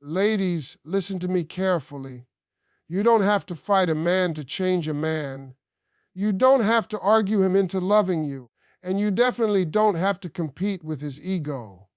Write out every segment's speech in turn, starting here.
Ladies, listen to me carefully. You don't have to fight a man to change a man. You don't have to argue him into loving you. And you definitely don't have to compete with his ego.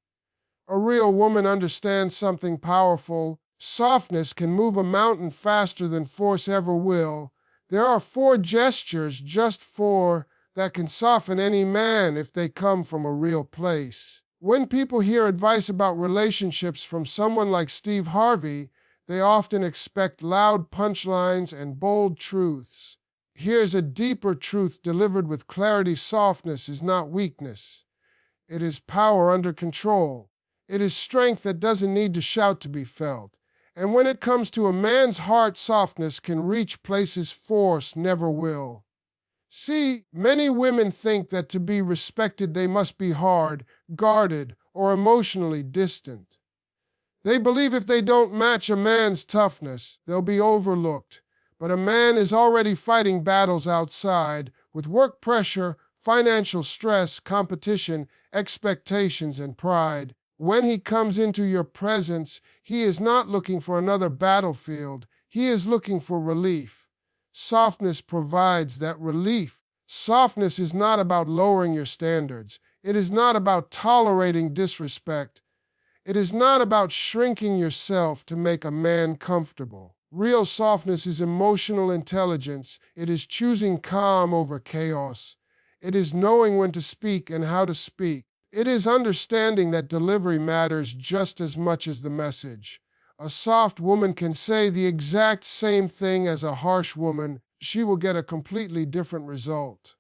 A real woman understands something powerful. Softness can move a mountain faster than force ever will. There are 4 gestures, just 4, that can soften any man if they come from a real place. When people hear advice about relationships from someone like Steve Harvey, they often expect loud punchlines and bold truths. Here's a deeper truth delivered with clarity. Softness is not weakness. It is power under control. It is strength that doesn't need to shout to be felt. And when it comes to a man's heart, softness can reach places force never will. See, many women think that to be respected they must be hard, guarded, or emotionally distant. They believe if they don't match a man's toughness, they'll be overlooked. But a man is already fighting battles outside with work pressure, financial stress, competition, expectations, and pride. When he comes into your presence, he is not looking for another battlefield. He is looking for relief. Softness provides that relief. Softness is not about lowering your standards. It is not about tolerating disrespect. It is not about shrinking yourself to make a man comfortable. Real softness is emotional intelligence. It is choosing calm over chaos. It is knowing when to speak and how to speak. It is understanding that delivery matters just as much as the message. A soft woman can say the exact same thing as a harsh woman. She will get a completely different result.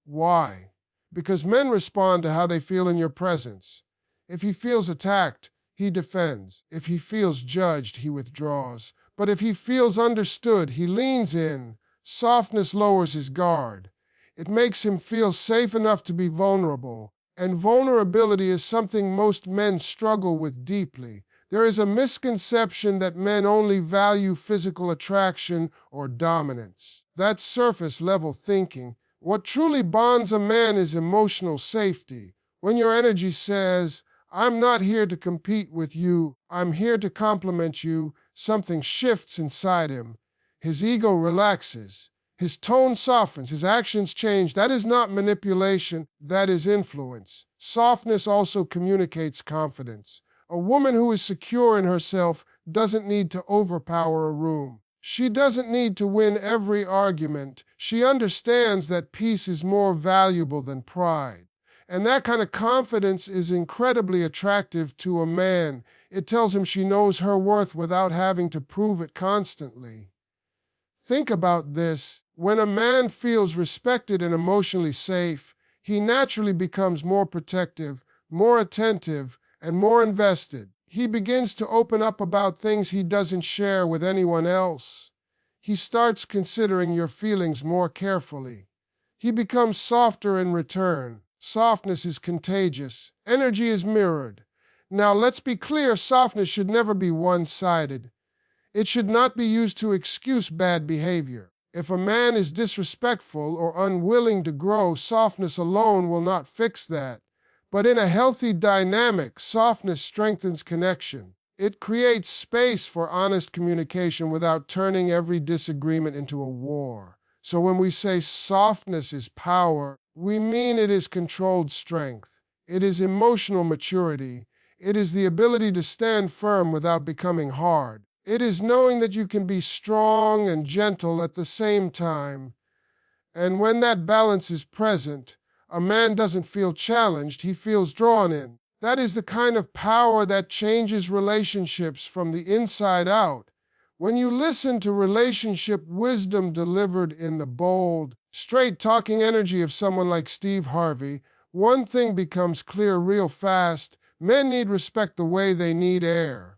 Why? Because men respond to how they feel in your presence. If he feels attacked, he defends. If he feels judged, he withdraws. But if he feels understood, he leans in. Softness lowers his guard. It makes him feel safe enough to be vulnerable. And vulnerability is something most men struggle with deeply. There is a misconception that men only value physical attraction or dominance. That's surface-level thinking. What truly bonds a man is emotional safety. When your energy says, "I'm not here to compete with you, I'm here to complement you," something shifts inside him. His ego relaxes. His tone softens, his actions change. That is not manipulation, that is influence. Softness also communicates confidence. A woman who is secure in herself doesn't need to overpower a room. She doesn't need to win every argument. She understands that peace is more valuable than pride. And that kind of confidence is incredibly attractive to a man. It tells him she knows her worth without having to prove it constantly. Think about this. When a man feels respected and emotionally safe, he naturally becomes more protective, more attentive, and more invested. He begins to open up about things he doesn't share with anyone else. He starts considering your feelings more carefully. He becomes softer in return. Softness is contagious. Energy is mirrored. Now, let's be clear, softness should never be one-sided. It should not be used to excuse bad behavior. If a man is disrespectful or unwilling to grow, softness alone will not fix that. But in a healthy dynamic, softness strengthens connection. It creates space for honest communication without turning every disagreement into a war. So when we say softness is power, we mean it is controlled strength. It is emotional maturity. It is the ability to stand firm without becoming hard. It is knowing that you can be strong and gentle at the same time. And when that balance is present, a man doesn't feel challenged, he feels drawn in. That is the kind of power that changes relationships from the inside out. When you listen to relationship wisdom delivered in the bold, straight-talking energy of someone like Steve Harvey, one thing becomes clear real fast. Men need respect the way they need air.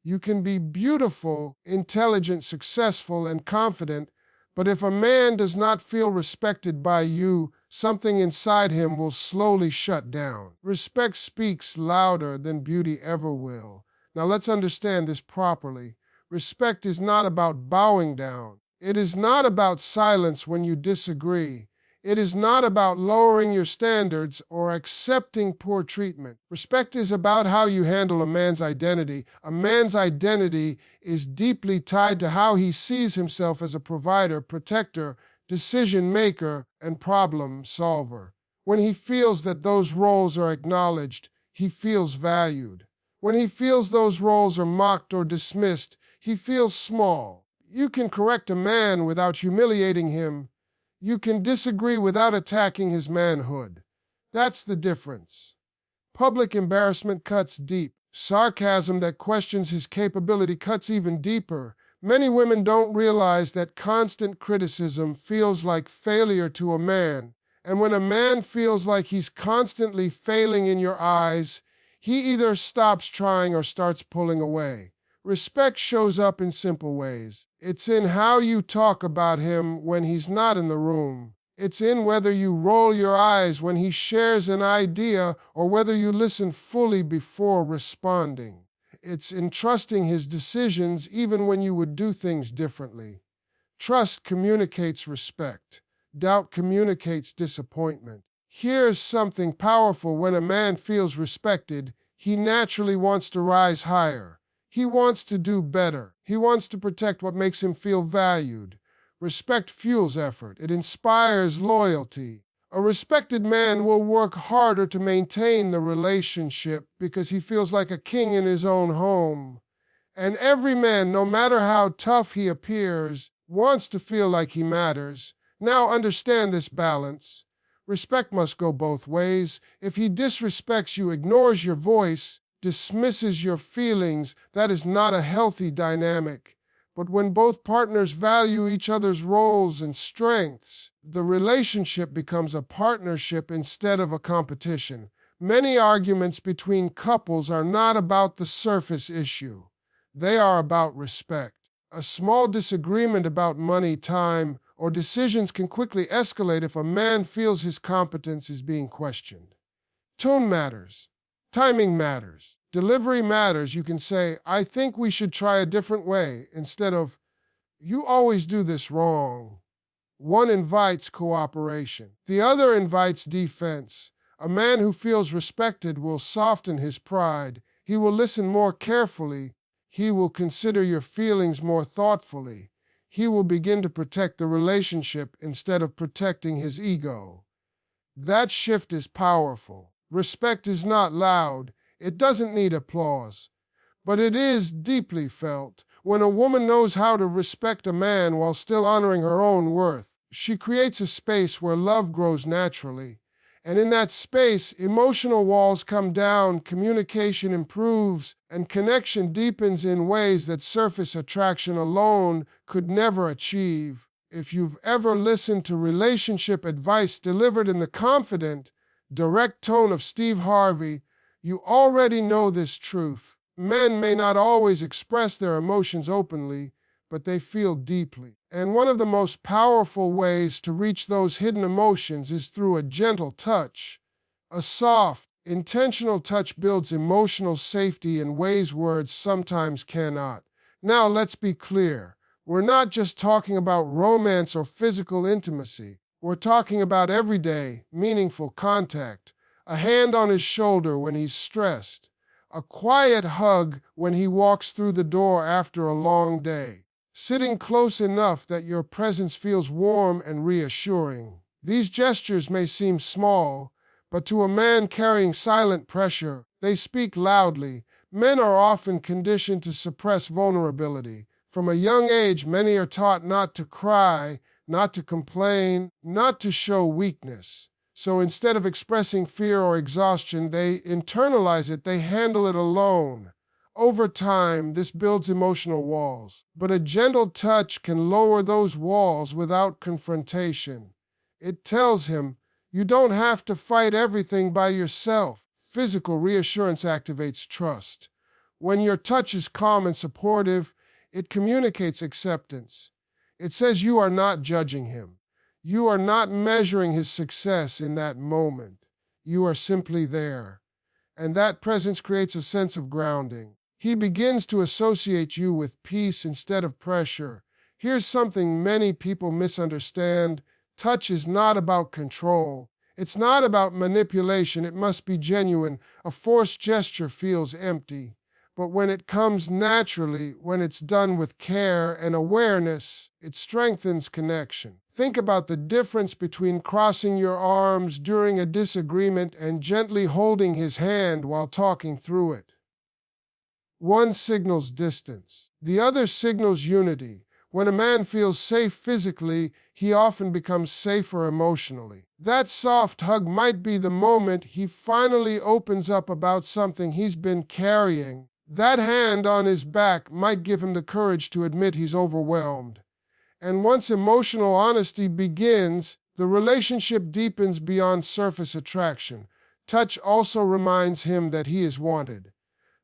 You can be beautiful, intelligent, successful, and confident, but if a man does not feel respected by you, something inside him will slowly shut down. Respect speaks louder than beauty ever will. Now let's understand this properly. Respect is not about bowing down. It is not about silence when you disagree. It is not about lowering your standards or accepting poor treatment. Respect is about how you handle a man's identity. A man's identity is deeply tied to how he sees himself as a provider, protector, decision maker, and problem solver. When he feels that those roles are acknowledged, he feels valued. When he feels those roles are mocked or dismissed, he feels small. You can correct a man without humiliating him. You can disagree without attacking his manhood. That's the difference. Public embarrassment cuts deep. Sarcasm that questions his capability cuts even deeper. Many women don't realize that constant criticism feels like failure to a man. And when a man feels like he's constantly failing in your eyes, he either stops trying or starts pulling away. Respect shows up in simple ways. It's in how you talk about him when he's not in the room. It's in whether you roll your eyes when he shares an idea or whether you listen fully before responding. It's in trusting his decisions even when you would do things differently. Trust communicates respect. Doubt communicates disappointment. Here's something powerful: when a man feels respected, he naturally wants to rise higher. He wants to do better. He wants to protect what makes him feel valued. Respect fuels effort. It inspires loyalty. A respected man will work harder to maintain the relationship because he feels like a king in his own home. And every man, no matter how tough he appears, wants to feel like he matters. Now understand this balance. Respect must go both ways. If he disrespects you, ignores your voice, dismisses your feelings, that is not a healthy dynamic. But when both partners value each other's roles and strengths, the relationship becomes a partnership instead of a competition. Many arguments between couples are not about the surface issue. They are about respect. A small disagreement about money, time, or decisions can quickly escalate if a man feels his competence is being questioned. Tone matters. Timing matters. Delivery matters. You can say, "I think we should try a different way," instead of, "You always do this wrong." One invites cooperation. The other invites defense. A man who feels respected will soften his pride. He will listen more carefully. He will consider your feelings more thoughtfully. He will begin to protect the relationship instead of protecting his ego. That shift is powerful. Respect is not loud. It doesn't need applause. But it is deeply felt. When a woman knows how to respect a man while still honoring her own worth, she creates a space where love grows naturally. And in that space, emotional walls come down, communication improves, and connection deepens in ways that surface attraction alone could never achieve. If you've ever listened to relationship advice delivered in the confident, direct tone of Steve Harvey, you already know this truth. Men may not always express their emotions openly, but they feel deeply. And one of the most powerful ways to reach those hidden emotions is through a gentle touch. A soft, intentional touch builds emotional safety in ways words sometimes cannot. Now let's be clear. We're not just talking about romance or physical intimacy. We're talking about everyday, meaningful contact. A hand on his shoulder when he's stressed. A quiet hug when he walks through the door after a long day. Sitting close enough that your presence feels warm and reassuring. These gestures may seem small, but to a man carrying silent pressure, they speak loudly. Men are often conditioned to suppress vulnerability. From a young age, many are taught not to cry, not to complain, not to show weakness. So instead of expressing fear or exhaustion, they internalize it, they handle it alone. Over time, this builds emotional walls. But a gentle touch can lower those walls without confrontation. It tells him, you don't have to fight everything by yourself. Physical reassurance activates trust. When your touch is calm and supportive, it communicates acceptance. It says you are not judging him. You are not measuring his success in that moment. You are simply there. And that presence creates a sense of grounding. He begins to associate you with peace instead of pressure. Here's something many people misunderstand. Touch is not about control. It's not about manipulation. It must be genuine. A forced gesture feels empty. But when it comes naturally, when it's done with care and awareness, it strengthens connection. Think about the difference between crossing your arms during a disagreement and gently holding his hand while talking through it. One signals distance, the other signals unity. When a man feels safe physically, he often becomes safer emotionally. That soft hug might be the moment he finally opens up about something he's been carrying. That hand on his back might give him the courage to admit he's overwhelmed. And once emotional honesty begins, the relationship deepens beyond surface attraction. Touch also reminds him that he is wanted.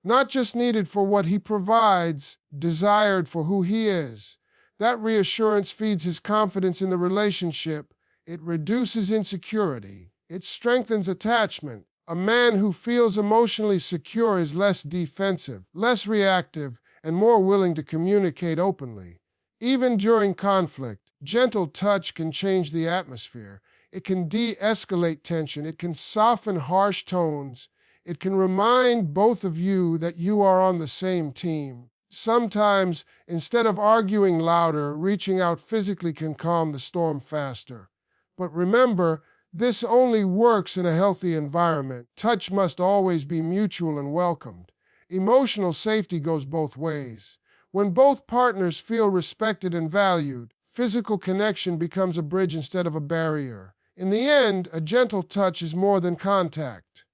Not just needed for what he provides, desired for who he is. That reassurance feeds his confidence in the relationship. It reduces insecurity. It strengthens attachment. A man who feels emotionally secure is less defensive, less reactive, and more willing to communicate openly. Even during conflict, gentle touch can change the atmosphere. It can de-escalate tension. It can soften harsh tones. It can remind both of you that you are on the same team. Sometimes, instead of arguing louder, reaching out physically can calm the storm faster. But remember, this only works in a healthy environment. Touch must always be mutual and welcomed. Emotional safety goes both ways. When both partners feel respected and valued, physical connection becomes a bridge instead of a barrier. In the end, a gentle touch is more than contact.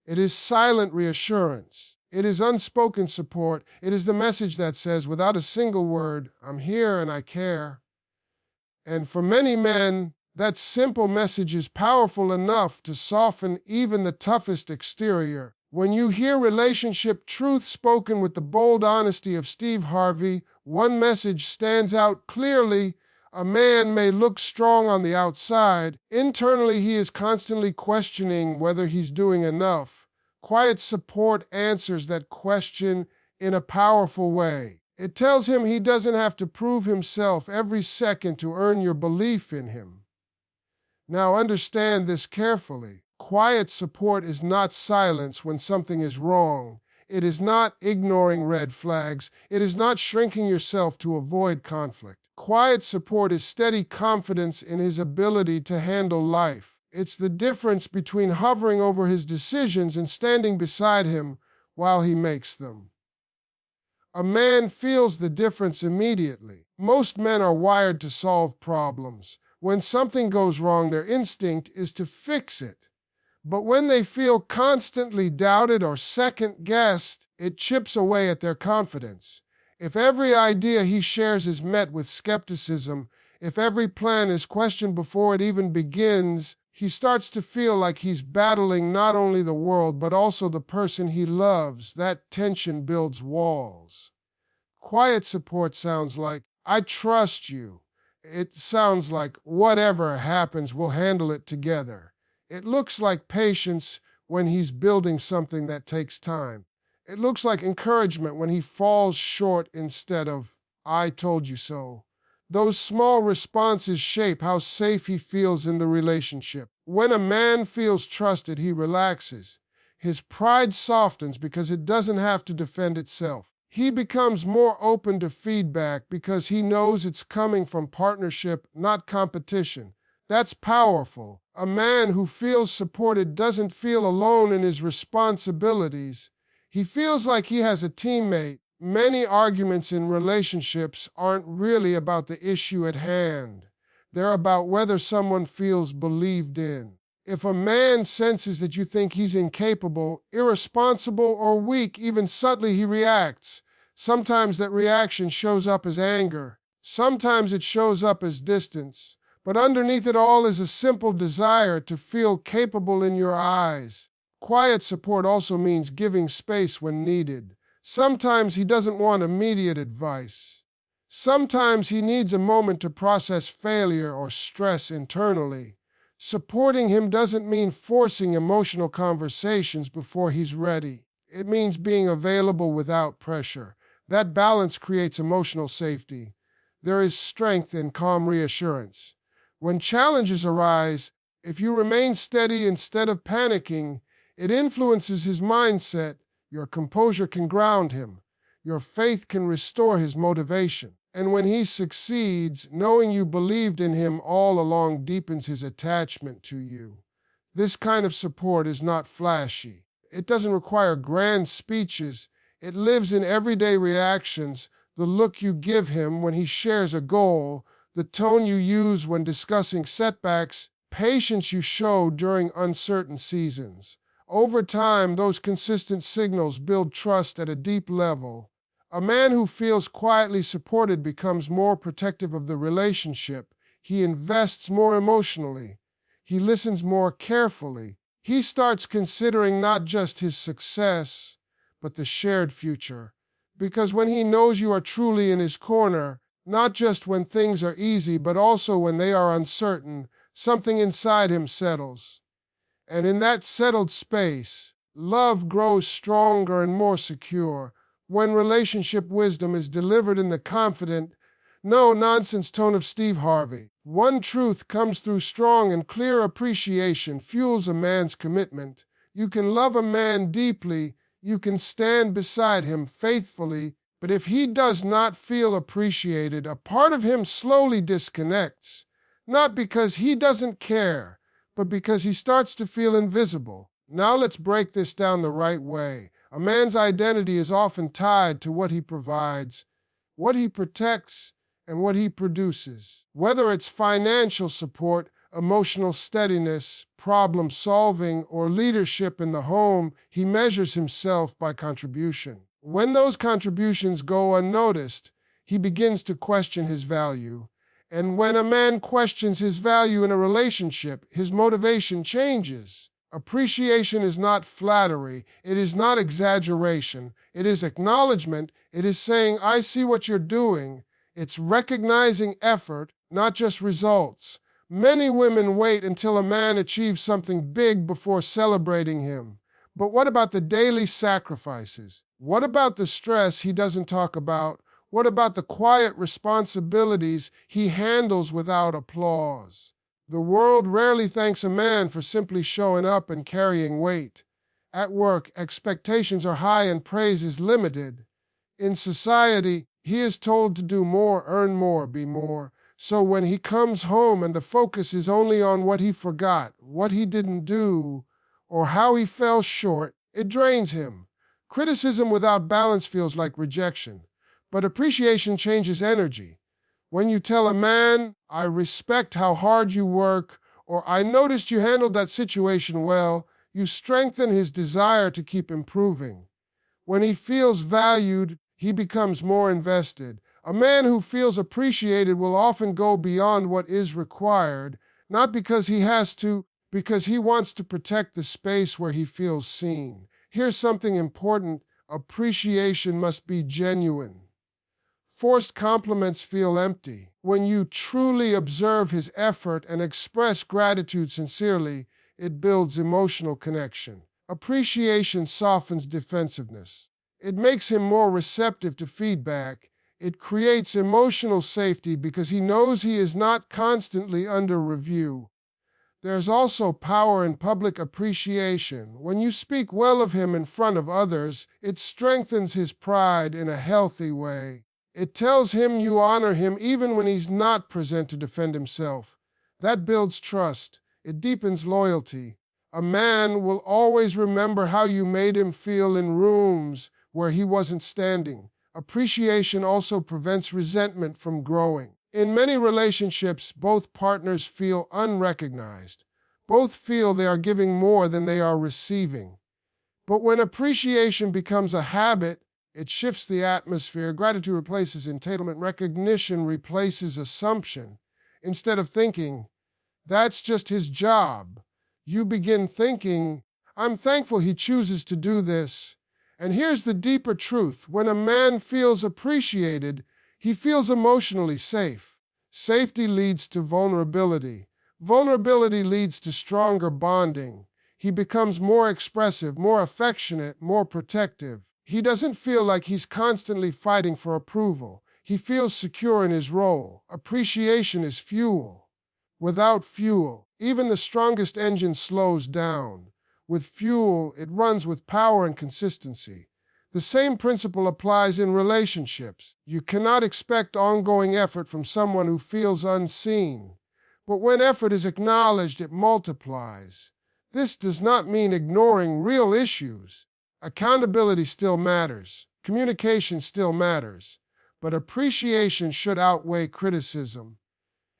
It is silent reassurance. It is unspoken support. It is the message that says, without a single word, I'm here and I care. And for many men, that simple message is powerful enough to soften even the toughest exterior. When you hear relationship truth spoken with the bold honesty of Steve Harvey, one message stands out clearly. A man may look strong on the outside. Internally, he is constantly questioning whether he's doing enough. Quiet support answers that question in a powerful way. It tells him he doesn't have to prove himself every second to earn your belief in him. Now understand this carefully. Quiet support is not silence when something is wrong. It is not ignoring red flags. It is not shrinking yourself to avoid conflict. Quiet support is steady confidence in his ability to handle life. It's the difference between hovering over his decisions and standing beside him while he makes them. A man feels the difference immediately. Most men are wired to solve problems. When something goes wrong, their instinct is to fix it. But when they feel constantly doubted or second-guessed, it chips away at their confidence. If every idea he shares is met with skepticism, if every plan is questioned before it even begins, he starts to feel like he's battling not only the world but also the person he loves. That tension builds walls. Quiet support sounds like, I trust you. It sounds like, whatever happens, we'll handle it together. It looks like patience when he's building something that takes time. It looks like encouragement when he falls short instead of, I told you so. Those small responses shape how safe he feels in the relationship. When a man feels trusted, he relaxes. His pride softens because it doesn't have to defend itself. He becomes more open to feedback because he knows it's coming from partnership, not competition. That's powerful. A man who feels supported doesn't feel alone in his responsibilities. He feels like he has a teammate. Many arguments in relationships aren't really about the issue at hand. They're about whether someone feels believed in. If a man senses that you think he's incapable, irresponsible, or weak, even subtly he reacts. Sometimes that reaction shows up as anger. Sometimes it shows up as distance. But underneath it all is a simple desire to feel capable in your eyes. Quiet support also means giving space when needed. Sometimes he doesn't want immediate advice. Sometimes he needs a moment to process failure or stress internally. Supporting him doesn't mean forcing emotional conversations before he's ready. It means being available without pressure. That balance creates emotional safety. There is strength in calm reassurance. When challenges arise, if you remain steady instead of panicking, it influences his mindset. Your composure can ground him. Your faith can restore his motivation. And when he succeeds, knowing you believed in him all along deepens his attachment to you. This kind of support is not flashy. It doesn't require grand speeches. It lives in everyday reactions, the look you give him when he shares a goal, the tone you use when discussing setbacks, patience you show during uncertain seasons. Over time, those consistent signals build trust at a deep level. A man who feels quietly supported becomes more protective of the relationship. He invests more emotionally. He listens more carefully. He starts considering not just his success, but the shared future. Because when he knows you are truly in his corner, not just when things are easy, but also when they are uncertain, something inside him settles. And in that settled space, love grows stronger and more secure. When relationship wisdom is delivered in the confident, no-nonsense tone of Steve Harvey, one truth comes through: strong and clear appreciation fuels a man's commitment. You can love a man deeply, you can stand beside him faithfully, but if he does not feel appreciated, a part of him slowly disconnects, not because he doesn't care, but because he starts to feel invisible. Now let's break this down the right way. A man's identity is often tied to what he provides, what he protects, and what he produces. Whether it's financial support, emotional steadiness, problem solving, or leadership in the home, he measures himself by contribution. When those contributions go unnoticed, he begins to question his value. And when a man questions his value in a relationship, his motivation changes. Appreciation is not flattery. It is not exaggeration. It is acknowledgement. It is saying, I see what you're doing. It's recognizing effort, not just results. Many women wait until a man achieves something big before celebrating him. But what about the daily sacrifices? What about the stress he doesn't talk about? What about the quiet responsibilities he handles without applause? The world rarely thanks a man for simply showing up and carrying weight. At work, expectations are high and praise is limited. In society, he is told to do more, earn more, be more. So when he comes home and the focus is only on what he forgot, what he didn't do, or how he fell short, it drains him. Criticism without balance feels like rejection. But appreciation changes energy. When you tell a man, I respect how hard you work, or I noticed you handled that situation well, you strengthen his desire to keep improving. When he feels valued, he becomes more invested. A man who feels appreciated will often go beyond what is required, not because he has to, because he wants to protect the space where he feels seen. Here's something important: appreciation must be genuine. Forced compliments feel empty. When you truly observe his effort and express gratitude sincerely, it builds emotional connection. Appreciation softens defensiveness. It makes him more receptive to feedback. It creates emotional safety because he knows he is not constantly under review. There's also power in public appreciation. When you speak well of him in front of others, it strengthens his pride in a healthy way. It tells him you honor him even when he's not present to defend himself. That builds trust. It deepens loyalty. A man will always remember how you made him feel in rooms where he wasn't standing. Appreciation also prevents resentment from growing. In many relationships, both partners feel unrecognized. Both feel they are giving more than they are receiving. But when appreciation becomes a habit, it shifts the atmosphere. Gratitude replaces entitlement. Recognition replaces assumption. Instead of thinking, that's just his job, you begin thinking, I'm thankful he chooses to do this. And here's the deeper truth. When a man feels appreciated, he feels emotionally safe. Safety leads to vulnerability. Vulnerability leads to stronger bonding. He becomes more expressive, more affectionate, more protective. He doesn't feel like he's constantly fighting for approval. He feels secure in his role. Appreciation is fuel. Without fuel, even the strongest engine slows down. With fuel, it runs with power and consistency. The same principle applies in relationships. You cannot expect ongoing effort from someone who feels unseen. But when effort is acknowledged, it multiplies. This does not mean ignoring real issues. Accountability still matters. Communication still matters. But appreciation should outweigh criticism.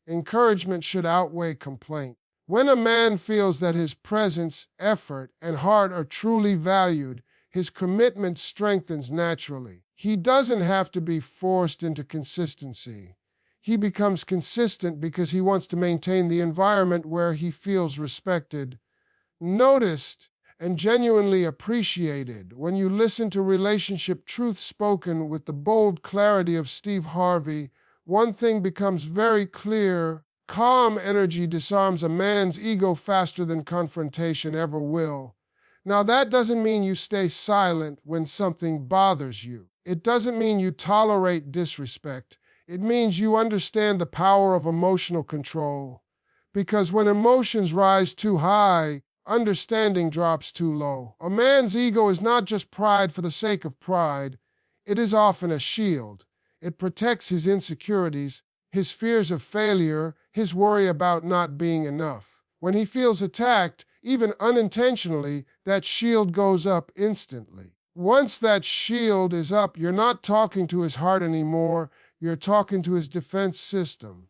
Encouragement should outweigh complaint. When a man feels that his presence, effort, and heart are truly valued, his commitment strengthens naturally. He doesn't have to be forced into consistency. He becomes consistent because he wants to maintain the environment where he feels respected, noticed, and genuinely appreciated. When you listen to relationship truth spoken with the bold clarity of Steve Harvey, one thing becomes very clear. Calm energy disarms a man's ego faster than confrontation ever will. Now, that doesn't mean you stay silent when something bothers you. It doesn't mean you tolerate disrespect. It means you understand the power of emotional control. Because when emotions rise too high, understanding drops too low. A man's ego is not just pride for the sake of pride. It is often a shield. It protects his insecurities, his fears of failure, his worry about not being enough. When he feels attacked, even unintentionally, that shield goes up instantly. Once that shield is up, you're not talking to his heart anymore, you're talking to his defense system.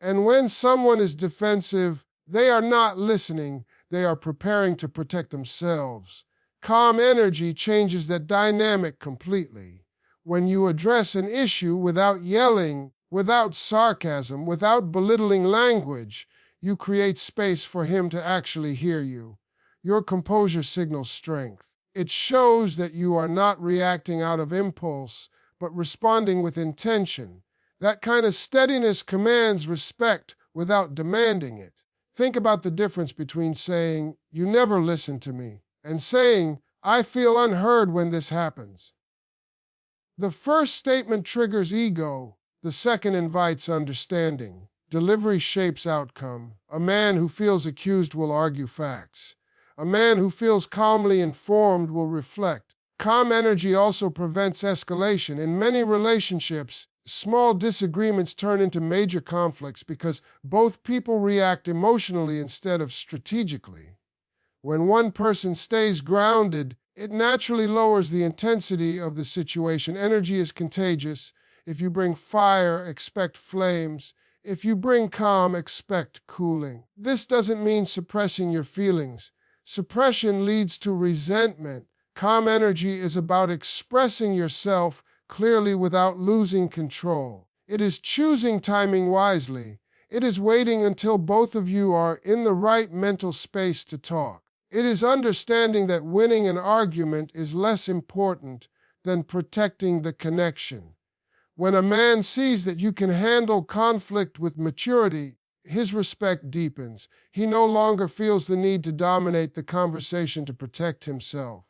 And when someone is defensive, they are not listening, they are preparing to protect themselves. Calm energy changes that dynamic completely. When you address an issue without yelling, without sarcasm, without belittling language, you create space for him to actually hear you. Your composure signals strength. It shows that you are not reacting out of impulse, but responding with intention. That kind of steadiness commands respect without demanding it. Think about the difference between saying, "You never listen to me," and saying, "I feel unheard when this happens." The first statement triggers ego, the second invites understanding. Delivery shapes outcome. A man who feels accused will argue facts. A man who feels calmly informed will reflect. Calm energy also prevents escalation. In many relationships, small disagreements turn into major conflicts because both people react emotionally instead of strategically. When one person stays grounded, it naturally lowers the intensity of the situation. Energy is contagious. If you bring fire, expect flames. If you bring calm, expect cooling. This doesn't mean suppressing your feelings. Suppression leads to resentment. Calm energy is about expressing yourself clearly without losing control. It is choosing timing wisely. It is waiting until both of you are in the right mental space to talk. It is understanding that winning an argument is less important than protecting the connection. When a man sees that you can handle conflict with maturity, his respect deepens. He no longer feels the need to dominate the conversation to protect himself.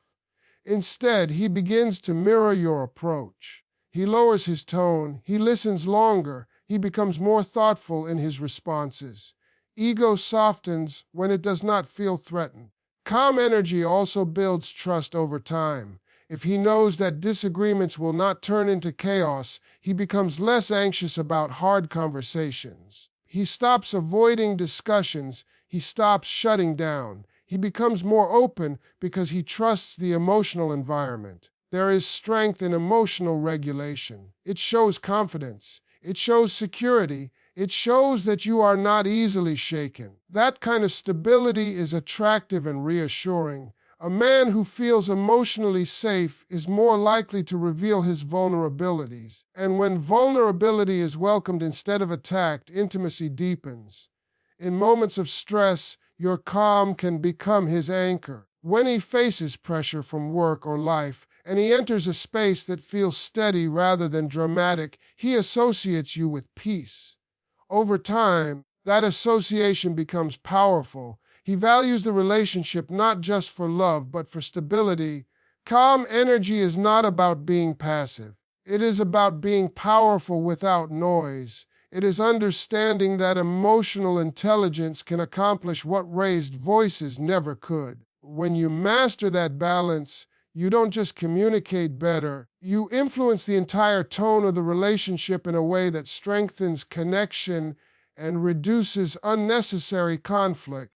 Instead, he begins to mirror your approach. He lowers his tone, he listens longer, he becomes more thoughtful in his responses. Ego softens when it does not feel threatened. Calm energy also builds trust over time. If he knows that disagreements will not turn into chaos, he becomes less anxious about hard conversations. He stops avoiding discussions, he stops shutting down. He becomes more open because he trusts the emotional environment. There is strength in emotional regulation. It shows confidence. It shows security. It shows that you are not easily shaken. That kind of stability is attractive and reassuring. A man who feels emotionally safe is more likely to reveal his vulnerabilities. And when vulnerability is welcomed instead of attacked, intimacy deepens. In moments of stress, your calm can become his anchor. When he faces pressure from work or life, and he enters a space that feels steady rather than dramatic, he associates you with peace. Over time, that association becomes powerful. He values the relationship not just for love, but for stability. Calm energy is not about being passive. It is about being powerful without noise. It is understanding that emotional intelligence can accomplish what raised voices never could. When you master that balance, you don't just communicate better, you influence the entire tone of the relationship in a way that strengthens connection and reduces unnecessary conflict.